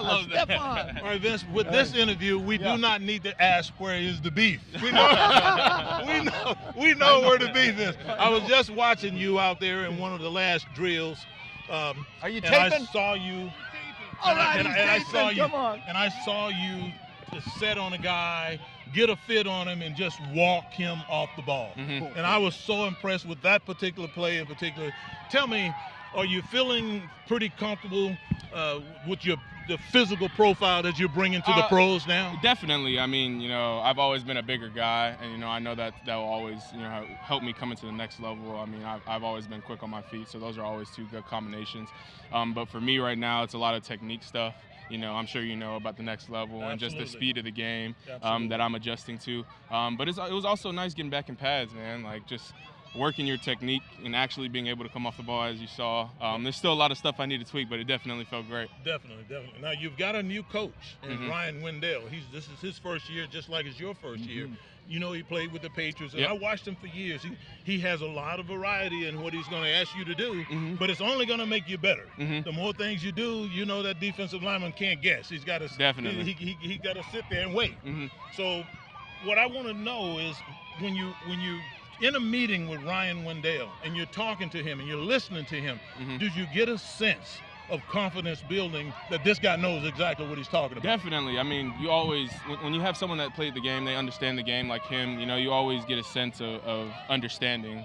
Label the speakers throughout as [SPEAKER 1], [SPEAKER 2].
[SPEAKER 1] I love that.
[SPEAKER 2] Stefan.
[SPEAKER 3] All right, Vince, with this interview, we do not need to ask where is the beef. We know, we know where the beef is. I was just watching you out there in one of the last drills.
[SPEAKER 2] Are you
[SPEAKER 3] and
[SPEAKER 2] taping?
[SPEAKER 3] I saw you.
[SPEAKER 2] All right,
[SPEAKER 3] and
[SPEAKER 2] he's
[SPEAKER 3] I
[SPEAKER 2] taping.
[SPEAKER 3] saw you.
[SPEAKER 2] Come on.
[SPEAKER 3] And I saw you just set on a guy, get a fit on him, and just walk him off the ball.
[SPEAKER 1] Mhm.
[SPEAKER 3] And I was so impressed with that particular play in particular. Tell me, are you feeling pretty comfortable with the physical profile that you're bringing to the pros now?
[SPEAKER 1] Definitely. I mean, I've always been a bigger guy, and I know that will always, help me come into the next level. I mean, I've always been quick on my feet, so those are always two good combinations. But for me right now, it's a lot of technique stuff. I'm sure you know about the next level.
[SPEAKER 3] Absolutely.
[SPEAKER 1] And just the speed of the game
[SPEAKER 3] Absolutely.
[SPEAKER 1] that I'm adjusting to. But it was also nice getting back in pads, man. Like just working your technique and actually being able to come off the ball as you saw. There's still a lot of stuff I need to tweak, but it definitely felt great.
[SPEAKER 3] Definitely. Now, you've got a new coach,
[SPEAKER 1] Mhm.
[SPEAKER 3] Ryan Wendell. This is his first year, just like it's your first year. He played with the Patriots, and
[SPEAKER 1] Yep.
[SPEAKER 3] I watched him for years. He has a lot of variety in what he's going to ask you to do, but it's only going to make you better. The more things you do, that defensive lineman can't guess. He's got to
[SPEAKER 1] Definitely.
[SPEAKER 3] He got to sit there and wait. So, what I want to know is when you in a meeting with Ryan Wendell and you're talking to him and you're listening to him, did you get a sense of confidence building that this guy knows exactly what he's talking about?
[SPEAKER 1] Definitely. I mean, you always, when you have someone that played the game, they understand the game like him, you always get a sense of understanding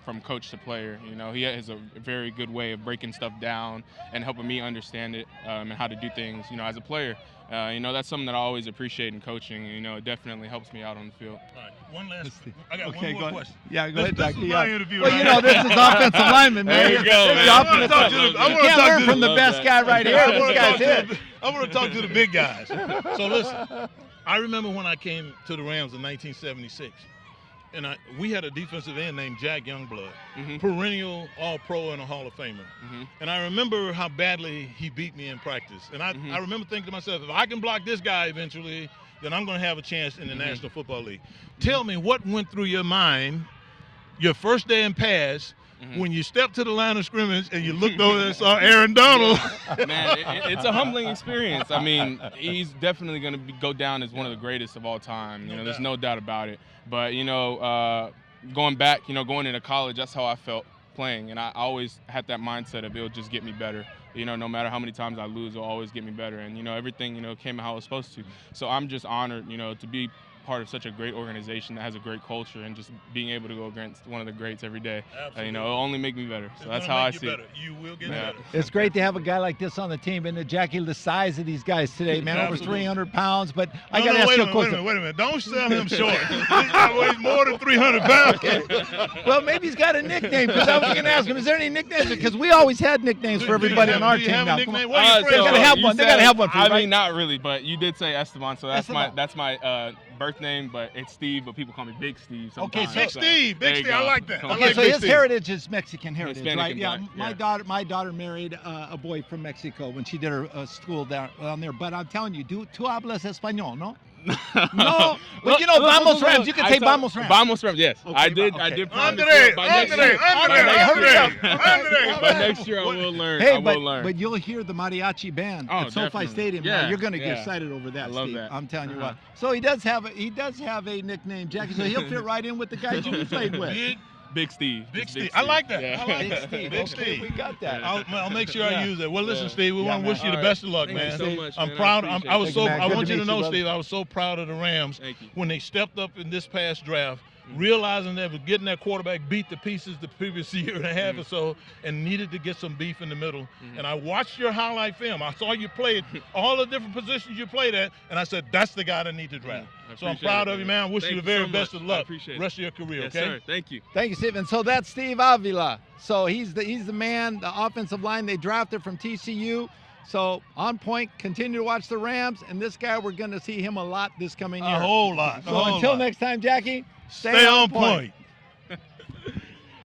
[SPEAKER 1] from coach to player. He has a very good way of breaking stuff down and helping me understand it and how to do things, as a player. That's something that I always appreciate in coaching. It definitely helps me out on the field.
[SPEAKER 3] All right, I got one more question.
[SPEAKER 2] Yeah, go ahead,
[SPEAKER 3] This
[SPEAKER 2] Jackie.
[SPEAKER 3] is my interview.
[SPEAKER 2] Well,
[SPEAKER 3] right?
[SPEAKER 2] this is offensive lineman, man.
[SPEAKER 1] There you go,
[SPEAKER 2] This is
[SPEAKER 1] man.
[SPEAKER 2] offensive
[SPEAKER 3] I wanna talk to
[SPEAKER 2] lineman.
[SPEAKER 3] the- I
[SPEAKER 2] You
[SPEAKER 3] wanna
[SPEAKER 2] can't
[SPEAKER 3] talk
[SPEAKER 2] learn
[SPEAKER 3] to
[SPEAKER 2] from
[SPEAKER 1] the-
[SPEAKER 2] the best guy right here.
[SPEAKER 3] I
[SPEAKER 2] This
[SPEAKER 3] want
[SPEAKER 2] guy's it.
[SPEAKER 3] to talk to the big guys. So listen, I remember when I came to the Rams in 1976, and we had a defensive end named Jack Youngblood, perennial All-Pro and a Hall of Famer. And I remember how badly he beat me in practice. And I remember thinking to myself, if I can block this guy eventually, then I'm going to have a chance in the National Football League. Tell me what went through your mind your first day in pads when you stepped to the line of scrimmage and you looked over and saw Aaron Donald.
[SPEAKER 1] Man, it's a humbling experience. I mean, he's definitely going to go down as one of the greatest of all time. There's no doubt about it. But, going back, going into college, that's how I felt playing. And I always had that mindset of it'll just get me better. No matter how many times I lose, it'll always get me better. And, everything, came out how it was supposed to. So I'm just honored, to be part of such a great organization that has a great culture and just being able to go against one of the greats every day.
[SPEAKER 3] Absolutely.
[SPEAKER 1] It'll only make me better. So
[SPEAKER 3] It's
[SPEAKER 1] that's
[SPEAKER 3] gonna
[SPEAKER 1] how I
[SPEAKER 3] make you
[SPEAKER 1] see
[SPEAKER 3] better.
[SPEAKER 1] it.
[SPEAKER 3] You will get
[SPEAKER 1] Yeah.
[SPEAKER 3] better.
[SPEAKER 2] It's great to have a guy like this on the team. And Jackie, the size of these guys today, man, over
[SPEAKER 3] Absolutely.
[SPEAKER 2] 300 pounds. But I
[SPEAKER 3] No,
[SPEAKER 2] got to
[SPEAKER 3] no,
[SPEAKER 2] ask
[SPEAKER 3] wait
[SPEAKER 2] you
[SPEAKER 3] a
[SPEAKER 2] a
[SPEAKER 3] minute,
[SPEAKER 2] question.
[SPEAKER 3] wait a minute. Don't sell him short. This guy weighs more than 300 pounds.
[SPEAKER 2] Well, maybe he's got a nickname, because I was going to ask him, is there any nicknames? Because we always had nicknames for everybody on our
[SPEAKER 3] Do you
[SPEAKER 2] team
[SPEAKER 3] have a
[SPEAKER 2] now.
[SPEAKER 3] nickname?
[SPEAKER 2] Come
[SPEAKER 3] What are your
[SPEAKER 2] on.
[SPEAKER 3] friends
[SPEAKER 2] They gotta
[SPEAKER 3] call
[SPEAKER 2] have
[SPEAKER 3] you?
[SPEAKER 2] one. They got to have one for you,
[SPEAKER 1] I
[SPEAKER 2] right?
[SPEAKER 1] mean, not really, but you did say Esteban, so
[SPEAKER 2] Esteban.
[SPEAKER 1] that's my birth name, but it's Steve, but people call me Big Steve
[SPEAKER 2] Okay,
[SPEAKER 1] sometimes.
[SPEAKER 3] Big
[SPEAKER 1] So,
[SPEAKER 3] Steve.
[SPEAKER 1] there
[SPEAKER 3] Big
[SPEAKER 1] you
[SPEAKER 3] Steve. I
[SPEAKER 1] go.
[SPEAKER 3] like that.
[SPEAKER 1] Come
[SPEAKER 3] I
[SPEAKER 1] on.
[SPEAKER 2] Okay,
[SPEAKER 3] like
[SPEAKER 2] so
[SPEAKER 3] Big
[SPEAKER 2] his
[SPEAKER 3] Steve.
[SPEAKER 2] heritage is Mexican heritage,
[SPEAKER 1] Hispanic
[SPEAKER 2] right?
[SPEAKER 1] and
[SPEAKER 2] Yeah,
[SPEAKER 1] black,
[SPEAKER 2] my daughter married a boy from Mexico when she did her school down there. But I'm telling you, tú hablas español, no? No, but Vamos Rams. You can say Vamos Rams.
[SPEAKER 1] Vamos Rams, yes.
[SPEAKER 2] Okay,
[SPEAKER 1] I did
[SPEAKER 2] okay.
[SPEAKER 1] promise
[SPEAKER 3] Andre,
[SPEAKER 1] you by next
[SPEAKER 3] Andre,
[SPEAKER 1] year.
[SPEAKER 3] Andre.
[SPEAKER 1] By next year I will learn.
[SPEAKER 2] Hey,
[SPEAKER 1] I will learn.
[SPEAKER 2] but you'll hear the mariachi band
[SPEAKER 1] Oh,
[SPEAKER 2] at SoFi
[SPEAKER 1] definitely.
[SPEAKER 2] Stadium.
[SPEAKER 1] Yeah,
[SPEAKER 2] Now. You're going to get
[SPEAKER 1] yeah.
[SPEAKER 2] excited over that,
[SPEAKER 1] I love
[SPEAKER 2] Steve.
[SPEAKER 1] that.
[SPEAKER 2] I'm telling you
[SPEAKER 1] Uh-huh.
[SPEAKER 2] what. So he does have a nickname, Jackie. So he'll fit right in with the guys you played with.
[SPEAKER 1] Big Steve.
[SPEAKER 3] Big
[SPEAKER 1] Just
[SPEAKER 3] Steve. I like that.
[SPEAKER 1] Yeah.
[SPEAKER 3] I like
[SPEAKER 2] Big
[SPEAKER 3] that.
[SPEAKER 2] Steve.
[SPEAKER 3] Big
[SPEAKER 2] Okay,
[SPEAKER 3] Steve.
[SPEAKER 2] we got that.
[SPEAKER 3] I'll make sure
[SPEAKER 2] Yeah.
[SPEAKER 3] I use it. Well, listen,
[SPEAKER 1] Yeah.
[SPEAKER 3] Steve, we
[SPEAKER 2] Yeah,
[SPEAKER 3] want to
[SPEAKER 2] man.
[SPEAKER 3] wish you the
[SPEAKER 1] All
[SPEAKER 3] best of luck,
[SPEAKER 1] Thank
[SPEAKER 3] man.
[SPEAKER 1] you so much,
[SPEAKER 3] I'm
[SPEAKER 1] man.
[SPEAKER 3] proud.
[SPEAKER 1] I appreciate
[SPEAKER 3] I was
[SPEAKER 1] it.
[SPEAKER 3] so.
[SPEAKER 2] Thank you, man.
[SPEAKER 3] I
[SPEAKER 2] Good
[SPEAKER 3] want
[SPEAKER 2] to
[SPEAKER 3] you to
[SPEAKER 2] meet
[SPEAKER 3] know,
[SPEAKER 2] you, brother.
[SPEAKER 3] Steve, I was so proud of the Rams
[SPEAKER 1] Thank you.
[SPEAKER 3] when they stepped up in this past draft, realizing they were getting their quarterback beat to pieces the previous year and a half or so, and needed to get some beef in the middle. And I watched your highlight film. I saw you play all the different positions you played at, and I said, that's the guy that need to draft.
[SPEAKER 1] I
[SPEAKER 3] So I'm
[SPEAKER 1] appreciate
[SPEAKER 3] proud
[SPEAKER 1] it,
[SPEAKER 3] of you, man. I wish
[SPEAKER 1] Thank
[SPEAKER 3] you the very
[SPEAKER 1] so
[SPEAKER 3] best
[SPEAKER 1] much.
[SPEAKER 3] of
[SPEAKER 1] I
[SPEAKER 3] luck
[SPEAKER 1] appreciate it.
[SPEAKER 3] rest of your career,
[SPEAKER 1] Yes,
[SPEAKER 3] okay?
[SPEAKER 1] sir. Thank you.
[SPEAKER 2] Thank you, Steve. And so that's Steve Avila. So he's the man, the offensive line they drafted from TCU. So on point, continue to watch the Rams. And this guy, we're going to see him a lot this coming year.
[SPEAKER 3] A whole lot.
[SPEAKER 2] So until next time, Jackie,
[SPEAKER 3] Stay on point.